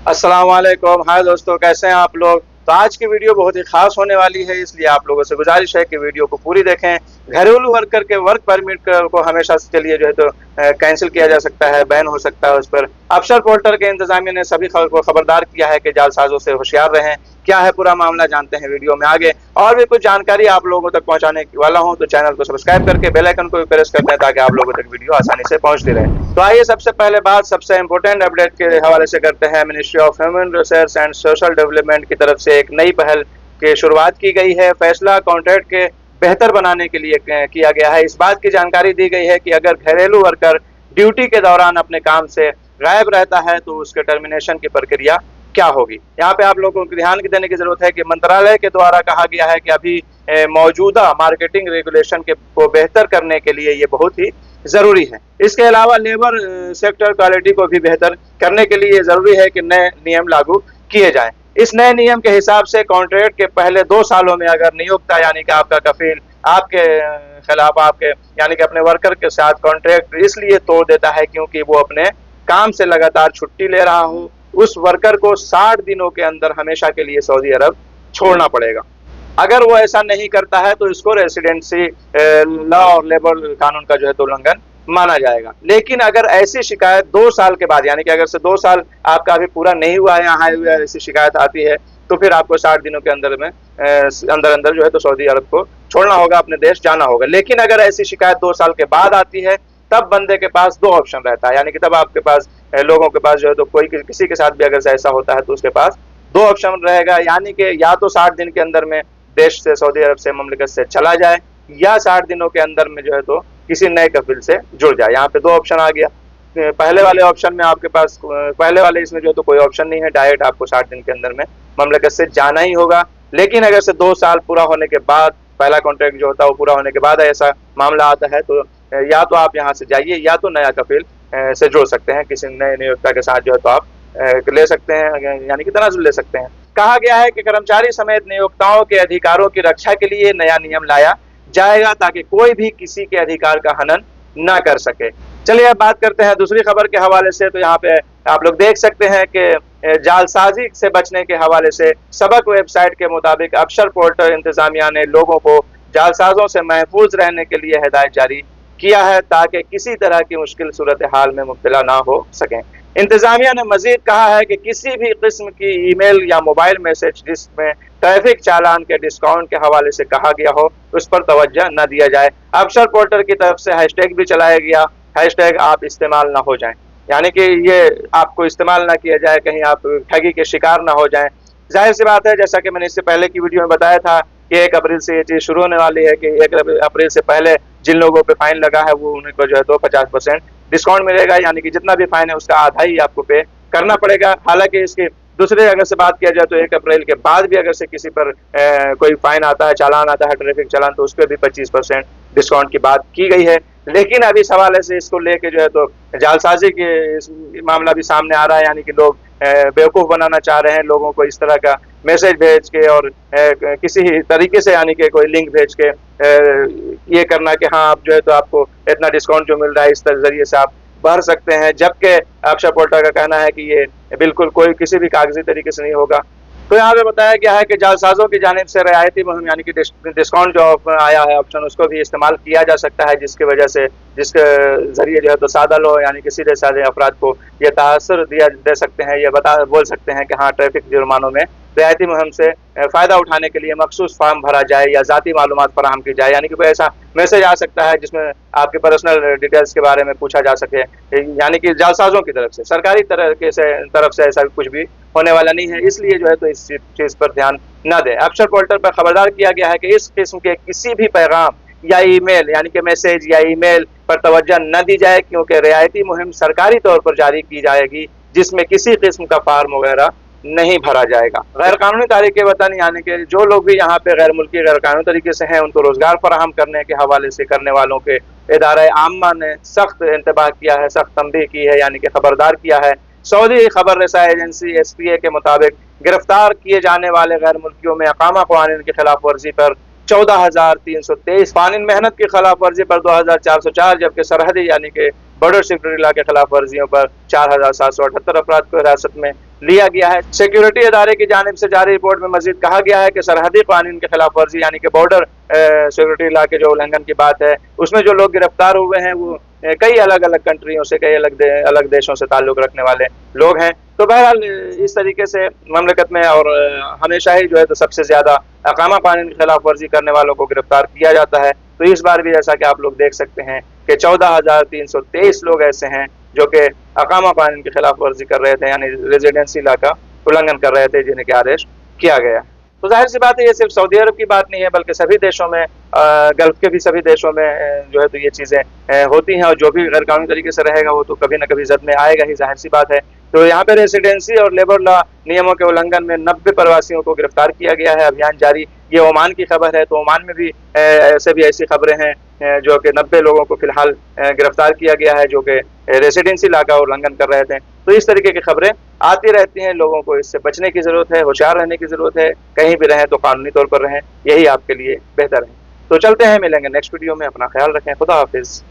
अस्सलाम वालेकुम। हाय दोस्तों, कैसे हैं आप लोग। तो आज की वीडियो बहुत ही खास होने वाली है, इसलिए आप लोगों से गुजारिश है कि वीडियो को पूरी देखें। घरेलू वर्कर के वर्क परमिट को हमेशा के लिए जो है तो कैंसिल किया जा सकता है, बैन हो सकता है उस पर। अफसर पोर्टल के इंतजामिया ने सभी को खबरदार किया है कि जालसाजों से होशियार रहें। क्या है पूरा मामला, जानते हैं वीडियो में आगे। और भी कुछ जानकारी आप लोगों तक पहुंचाने वाला हूं, तो चैनल को सब्सक्राइब करके बेल आइकन को भी प्रेस कर दें ताकि आप लोगों तक वीडियो आसानी से पहुंचती रहे। तो आइए सबसे पहले बात सबसे इंपॉर्टेंट अपडेट के हवाले से करते हैं। Ministry of human resource and social development की तरफ से एक नई पहल की शुरुआत की गई है। फैसला कॉन्ट्रैक्ट के बेहतर बनाने के लिए किया गया है। इस बात की जानकारी दी गई है कि अगर घरेलू वर्कर ड्यूटी के दौरान अपने काम से गायब रहता है तो उसके टर्मिनेशन की प्रक्रिया क्या होगी। यहाँ पे आप लोगों को ध्यान देने की जरूरत है कि मंत्रालय के द्वारा कहा गया है कि अभी मौजूदा मार्केटिंग रेगुलेशन को बेहतर करने के लिए ये बहुत ही जरूरी है। इसके अलावा लेबर सेक्टर क्वालिटी को भी बेहतर करने के लिए जरूरी है कि नए नियम लागू किए जाएं। इस नए नियम के हिसाब से कॉन्ट्रैक्ट के पहले 2 सालों में अगर नियोक्ता यानी कि आपका कफील आपके खिलाफ आपके यानी कि अपने वर्कर के साथ कॉन्ट्रैक्ट इसलिए तोड़ देता है क्योंकि वो अपने काम से लगातार छुट्टी ले रहा हो, उस वर्कर को 60 दिनों के अंदर हमेशा के लिए सऊदी अरब छोड़ना पड़ेगा। अगर वो ऐसा नहीं करता है तो इसको रेसिडेंसी लॉ और लेबर कानून का जो है तो उल्लंघन माना जाएगा। लेकिन अगर ऐसी शिकायत 2 साल के बाद यानी कि अगर से 2 साल आपका अभी पूरा नहीं हुआ है, यहाँ हुआ ऐसी शिकायत आती है तो फिर आपको 60 दिनों के अंदर में अंदर जो है तो सऊदी अरब को छोड़ना होगा, अपने देश जाना होगा। लेकिन अगर ऐसी शिकायत 2 साल के बाद आती है तब बंदे के पास 2 ऑप्शन रहता है, यानी कि तब आपके पास लोगों के पास जो है तो कोई किसी के साथ भी अगर ऐसा होता है तो उसके पास 2 ऑप्शन रहेगा, यानी कि या तो 60 दिन के अंदर में देश से सऊदी अरब से ममलिकत से चला जाए या 60 दिनों के अंदर में जो है तो किसी नए कफील से जुड़ जाए। यहाँ पे 2 ऑप्शन आ गया। पहले वाले ऑप्शन में आपके पास पहले वाले इसमें जो है तो कोई ऑप्शन नहीं है, डायरेक्ट आपको 60 दिन के अंदर में ममलिकत से जाना ही होगा। लेकिन अगर से 2 साल पूरा होने के बाद पहला कॉन्ट्रैक्ट जो होता है वो पूरा होने के बाद ऐसा मामला आता है तो या तो आप यहाँ से जाइए या तो नया कफील से जोड़ सकते हैं, किसी नए नियोक्ता के साथ जो है तो आप ले सकते हैं, यानी कि तनाजुल ले सकते हैं। कहा गया है कि कर्मचारी समेत नियोक्ताओं के अधिकारों की रक्षा के लिए नया नियम लाया जाएगा ताकि कोई भी किसी के अधिकार का हनन न कर सके। चलिए अब बात करते हैं दूसरी खबर के हवाले से। तो यहाँ पे आप लोग देख सकते हैं कि जालसाजी से बचने के हवाले से सबक वेबसाइट के मुताबिक अफसर पोर्टल इंतजामिया ने लोगों को जालसाजों से महफूज रहने के लिए हिदायत जारी किया है ताकि किसी तरह की मुश्किल सूरत हाल में मुब्तला ना हो सकें। इंतजामिया ने मजीद कहा है कि किसी भी किस्म की ईमेल या मोबाइल मैसेज जिसमें ट्रैफिक चालान के डिस्काउंट के हवाले से कहा गया हो उस पर तवज्जो न दिया जाए। अफसर पोर्टल की तरफ से हैशटैग भी चलाया गया, हैशटैग आप इस्तेमाल ना हो जाएं, यानी कि ये आपको इस्तेमाल ना किया जाए, कहीं आप ठगी के शिकार ना हो जाएं। जाहिर सी बात है, जैसा कि मैंने इससे पहले की वीडियो में बताया था कि 1 अप्रैल से ये चीज़ शुरू होने वाली है कि 1 अप्रैल से पहले जिन लोगों पे फाइन लगा है वो उनको जो है तो 50% डिस्काउंट मिलेगा, यानी कि जितना भी फाइन है उसका आधा ही आपको पे करना पड़ेगा। हालांकि इसकी दूसरे अगर से बात किया जाए तो 1 अप्रैल के बाद भी अगर से किसी पर कोई फाइन आता है, चालान आता है, ट्रैफिक चालान, तो उस पर भी 25% डिस्काउंट की बात की गई है। लेकिन अभी इस हवाले से इसको लेके जो है तो जालसाजी के मामला भी सामने आ रहा है, यानी कि लोग बेवकूफ़ बनाना चाह रहे हैं लोगों को, इस तरह का मैसेज भेज के और किसी तरीके से यानी कि कोई लिंक भेज के ये करना कि हाँ आप जो है तो आपको इतना डिस्काउंट जो मिल रहा है इस जरिए से आप भर सकते हैं, जबकि अफसर पोर्टल का कहना है कि ये बिल्कुल कोई किसी भी कागजी तरीके से नहीं होगा। तो यहाँ पे बताया गया है कि जालसाजों की जानिब से रियायती मुहिम यानी कि डिस्काउंट जो आया है ऑप्शन उसको भी इस्तेमाल किया जा सकता है, जिसकी वजह से जिसके जरिए जो है तो सादा लोग यानी कि सीधे साधे अफराद को ये तासर दे सकते हैं, ये बोल सकते हैं कि हाँ ट्रैफिक जुर्मानों में रियायती मुहिम से फ़ायदा उठाने के लिए मखसूस फॉर्म भरा जाए या ज़ाती मालूमात फराहम की जाए, यानी कि कोई ऐसा मैसेज आ सकता है जिसमें आपके पर्सनल डिटेल्स के बारे में पूछा जा सके, यानी कि जालसाजों की तरफ से। सरकारी तरफ से ऐसा कुछ भी होने वाला नहीं है, इसलिए जो है तो इस चीज़ पर ध्यान न दें। अफसर पोर्टल पर खबरदार किया गया है कि इस किस्म के किसी भी पैगाम या ईमेल यानी कि मैसेज या ईमेल पर तवज्जो न दी जाए, क्योंकि रियायती मुहिम सरकारी तौर पर जारी की जाएगी जिसमें किसी किस्म का फार्म वगैरह नहीं भरा जाएगा। गैर कानूनी तारीके वतन यानी कि जो लोग भी यहाँ पे गैर मुल्की गैर कानूनी तरीके से हैं उनको रोजगार फराहम करने के हवाले से करने वालों के इदारे आम्मा ने सख्त इंतबाह किया है, सख्त तंबीह की है, यानी कि खबरदार किया है। सऊदी खबर रसाई एजेंसी SPA के मुताबिक गिरफ्तार किए जाने वाले गैर मुल्कियों में अकामा कानून की खिलाफ वर्जी पर 14,323, कानून मेहनत की खिलाफ वर्जी पर 2,404, जबकि सरहदी यानी कि बॉर्डर सिक्योरिटी लॉ के खिलाफ वर्जियों पर 4,778 अफराद को हिरासत में लिया गया है। सिक्योरिटी अदारे की जानिब से जारी रिपोर्ट में मजीद कहा गया है कि सरहदी कानून के खिलाफ वर्जी यानी कि बॉर्डर सिक्योरिटी लॉ के जो उल्लंघन की बात है, उसमें जो लोग गिरफ्तार हुए हैं वो कई अलग अलग कंट्रियों से, कई अलग देशों से ताल्लुक रखने वाले लोग हैं। तो बहरहाल इस तरीके से ममलकत में और हमेशा ही जो है तो सबसे ज्यादा अकामा कानून की खिलाफ वर्जी करने वालों को गिरफ्तार किया जाता है। तो इस बार भी जैसा कि आप लोग देख सकते हैं कि 14,323 लोग ऐसे हैं जो कि अकामा कानून की खिलाफ वर्जी कर रहे थे, यानी रेजिडेंसी लॉ का उल्लंघन कर रहे थे, जिन्हें की अरेस्ट किया गया। तो जाहिर सी बात है ये सिर्फ सऊदी अरब की बात नहीं है, बल्कि सभी देशों में, गल्फ के भी सभी देशों में जो है तो ये चीज़ें होती हैं, और जो भी गैर कानूनी तरीके से रहेगा वो तो कभी ना कभी जद में आएगा ही, जाहिर सी बात है। तो यहाँ पे रेसिडेंसी और लेबर लॉ नियमों के उल्लंघन में 90 प्रवासियों को गिरफ्तार किया गया है। अभियान जारी, ये ओमान की खबर है, तो ओमान में भी ऐसी खबरें हैं जो कि 90 लोगों को फिलहाल गिरफ्तार किया गया है जो कि रेसिडेंसी लॉ का उल्लंघन कर रहे थे। तो इस तरीके की खबरें आती रहती हैं, लोगों को इससे बचने की जरूरत है, होशियार रहने की जरूरत है, कहीं भी रहें तो कानूनी तौर पर रहें, यही आपके लिए बेहतर है। तो चलते हैं, मिलेंगे नेक्स्ट वीडियो में, अपना ख्याल रखें, खुदा हाफिज।